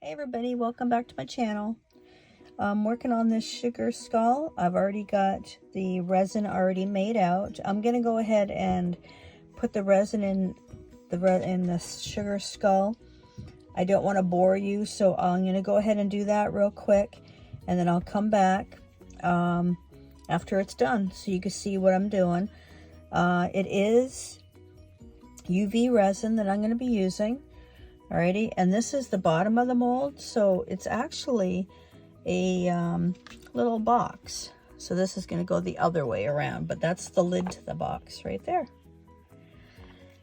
Hey everybody, welcome back to my channel. I'm working on this sugar skull. I've already got the resin already made out. I'm gonna go ahead and put the resin in the sugar skull. I don't want to bore you, so I'm gonna go ahead and do that real quick, and then I'll come back after it's done so you can see what I'm doing. It is UV resin that I'm going to be using. Alrighty, and this is the bottom of the mold, so it's actually a little box. So this is going to go the other way around, but that's the lid to the box right there.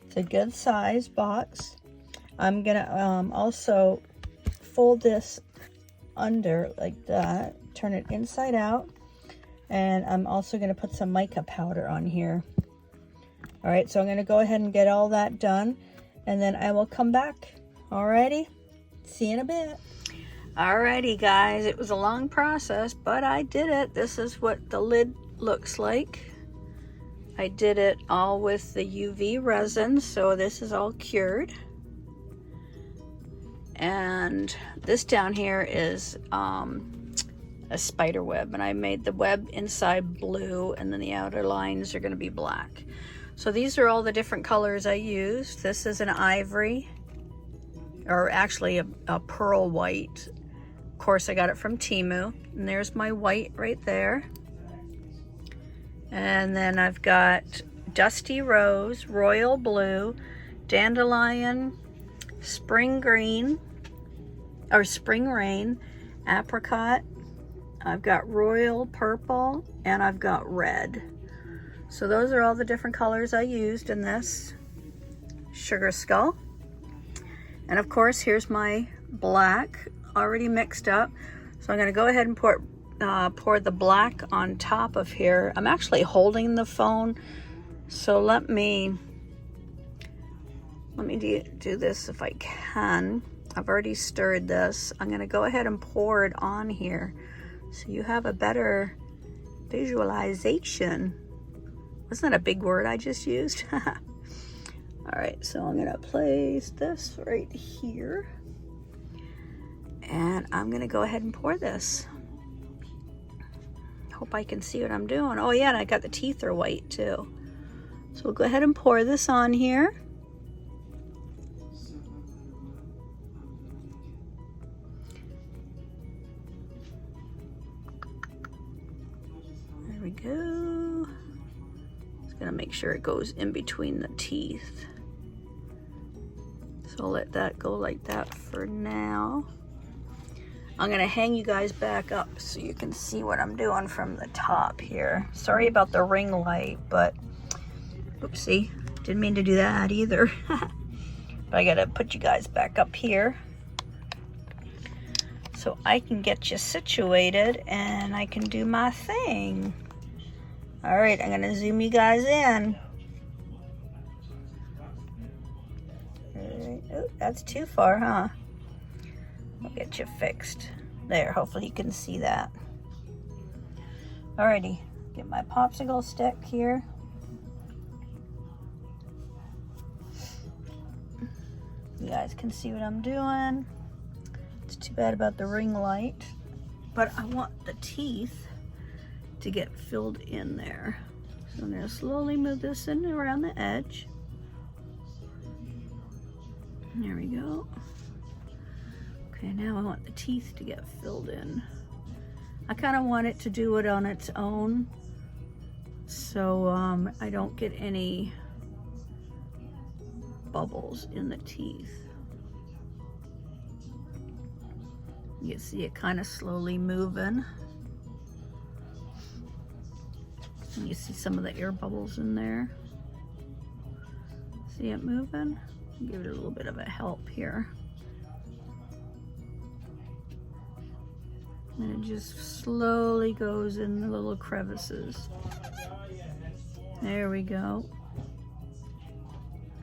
It's a good size box. I'm going to also fold this under like that, turn it inside out, and I'm also going to put some mica powder on here. Alright, so I'm going to go ahead and get all that done, and then I will come back. Alrighty, see you in a bit. Alrighty guys, it was a long process, but I did it. This is what the lid looks like. I did it all with the UV resin, so this is all cured. And this down here is a spider web, and I made the web inside blue, and then the outer lines are going to be black. So these are all the different colors I used. This is an ivory, or actually a pearl white. Of course, I got it from Temu. And there's my white right there. And then I've got dusty rose, royal blue, dandelion, spring green, or spring rain, apricot. I've got royal purple, and I've got red. So those are all the different colors I used in this sugar skull. And of course, here's my black already mixed up. So I'm going to go ahead and pour the black on top of here. I'm actually holding the phone, so let me do this if I can. I've already stirred this. I'm going to go ahead and pour it on here so you have a better visualization. Wasn't that a big word I just used? All right, so I'm gonna place this right here, and I'm gonna go ahead and pour this. Hope I can see what I'm doing. Oh yeah, and I got the teeth are white too. So we'll go ahead and pour this on here. There we go. Just gonna make sure it goes in between the teeth. So I'll let that go like that for now. I'm gonna hang you guys back up so you can see what I'm doing from the top here. Sorry about the ring light, but oopsie, didn't mean to do that either. But I gotta put you guys back up here so I can get you situated and I can do my thing. All right, I'm gonna zoom you guys in. Oh, that's too far, huh? I'll get you fixed. There, hopefully you can see that. Alrighty, get my popsicle stick here. You guys can see what I'm doing. It's too bad about the ring light, but I want the teeth to get filled in there. So I'm gonna slowly move this in around the edge. There we go. Okay, now I want the teeth to get filled in. I kind of want it to do it on its own, so I don't get any bubbles in the teeth. You can see it kind of slowly moving. And you see some of the air bubbles in there. See it moving? Give it a little bit of a help here. And it just slowly goes in the little crevices. There we go.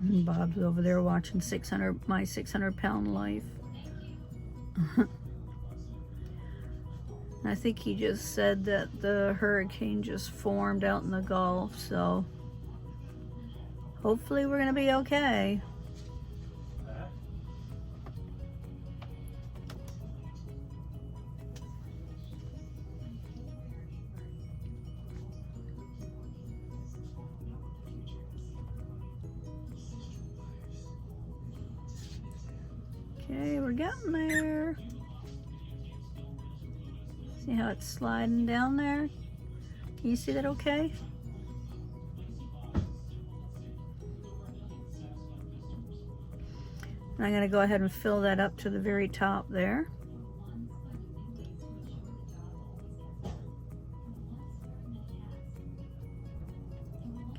And Bob's over there watching my 600-pound life. I think he just said that the hurricane just formed out in the Gulf, so hopefully we're gonna be okay. getting there. See how it's sliding down there? Can you see that okay? And I'm going to go ahead and fill that up to the very top there.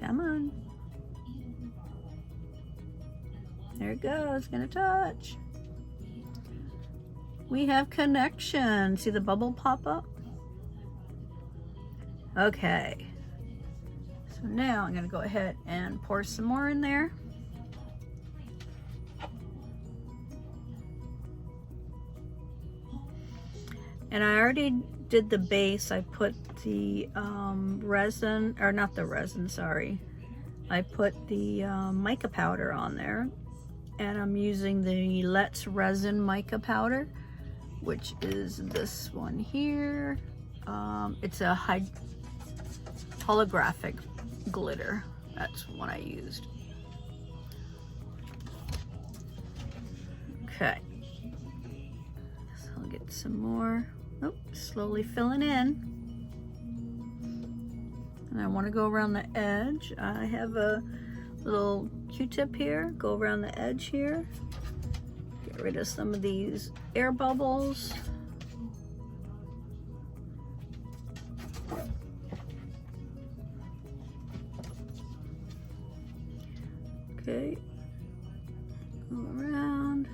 Come on. There it goes. It's going to touch. We have connection. See the bubble pop up? Okay. So now I'm going to go ahead and pour some more in there. And I already did the base. I put the resin, or not the resin, sorry. I put the mica powder on there. And I'm using the Let's Resin mica powder, which is this one here. It's a holographic glitter. That's what I used. Okay. So I'll get some more. Oh, slowly filling in. And I want to go around the edge. I have a little Q-tip here. Go around the edge here. Get rid of some of these air bubbles. Okay. Go around.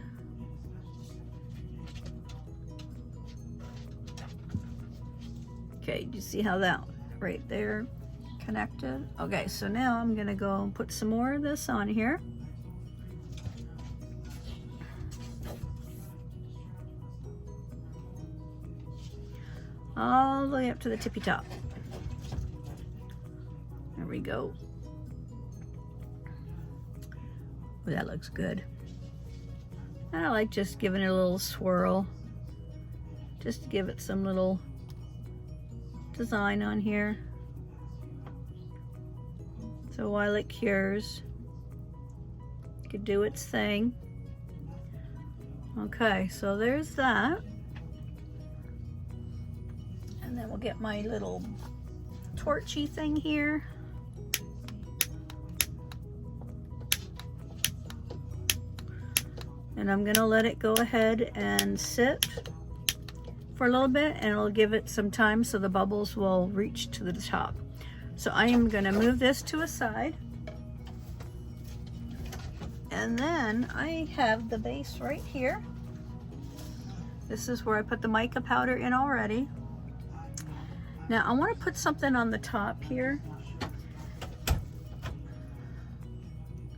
Okay, do you see how that right there connected? Okay, so now I'm gonna go and put some more of this on here. All the way up to the tippy top. There we go. Oh, that looks good. And I like just giving it a little swirl, just to give it some little design on here. So while it cures, it could do its thing. Okay, so there's that. And then we'll get my little torchy thing here. And I'm gonna let it go ahead and sit for a little bit, and it'll give it some time so the bubbles will reach to the top. So I am gonna move this to a side. And then I have the base right here. This is where I put the mica powder in already. Now I wanna put something on the top here.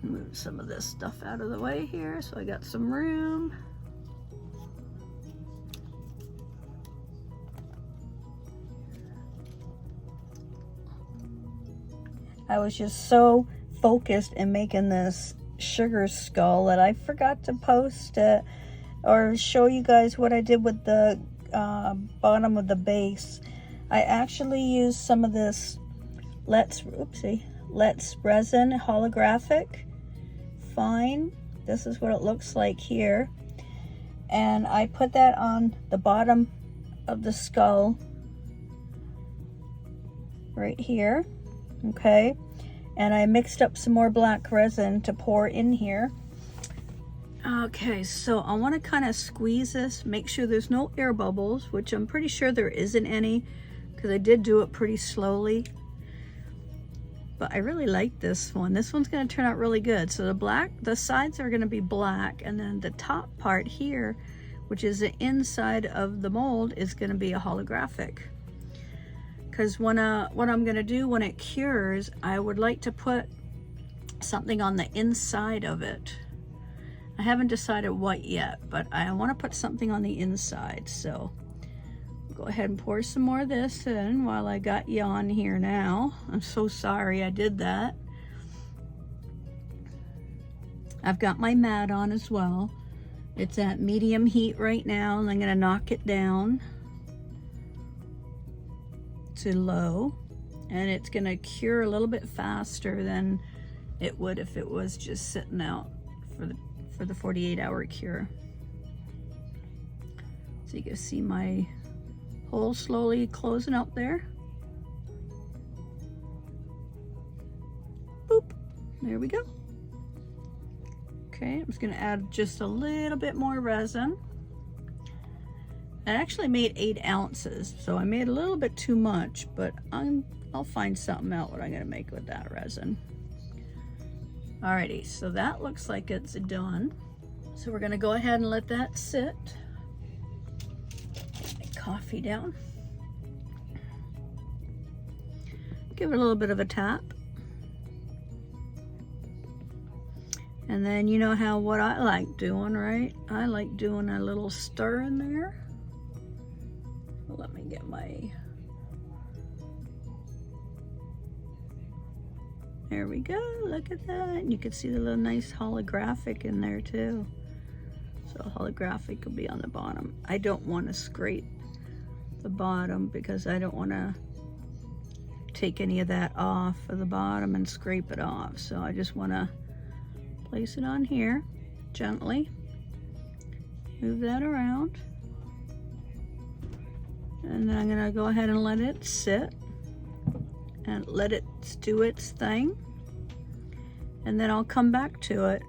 Move some of this stuff out of the way here so I got some room. I was just so focused in making this sugar skull that I forgot to post it or show you guys what I did with the bottom of the base. I actually used some of this Let's Resin holographic fine. This is what it looks like here. And I put that on the bottom of the skull right here. Okay, and I mixed up some more black resin to pour in here. Okay, so I want to kind of squeeze this, make sure there's no air bubbles, which I'm pretty sure there isn't any because I did do it pretty slowly. But I really like this one. This one's going to turn out really good. So the sides are going to be black, and then the top part here, which is the inside of the mold, is going to be a holographic. Because what I'm going to do when it cures, I would like to put something on the inside of it. I haven't decided what yet, but I want to put something on the inside. So go ahead and pour some more of this in while I got you on here now. I'm so sorry I did that. I've got my mat on as well. It's at medium heat right now, and I'm going to knock it down to low, and it's going to cure a little bit faster than it would if it was just sitting out for the 48-hour cure. So you can see my hole slowly closing up there. Boop, there we go. Okay, I'm just gonna add just a little bit more resin. I actually made 8 ounces, so I made a little bit too much, but I'll find something out what I'm gonna make with that resin. Alrighty, so that looks like it's done. So we're gonna go ahead and let that sit. Get my coffee down. Give it a little bit of a tap. And then you know how what I like doing, right? I like doing a little stir in there. Let me get my, there we go, look at that. And you can see the little nice holographic in there too. So holographic will be on the bottom. I don't want to scrape the bottom because I don't want to take any of that off of the bottom and scrape it off. So I just want to place it on here gently, move that around. And then I'm gonna go ahead and let it sit and let it do its thing. And then I'll come back to it.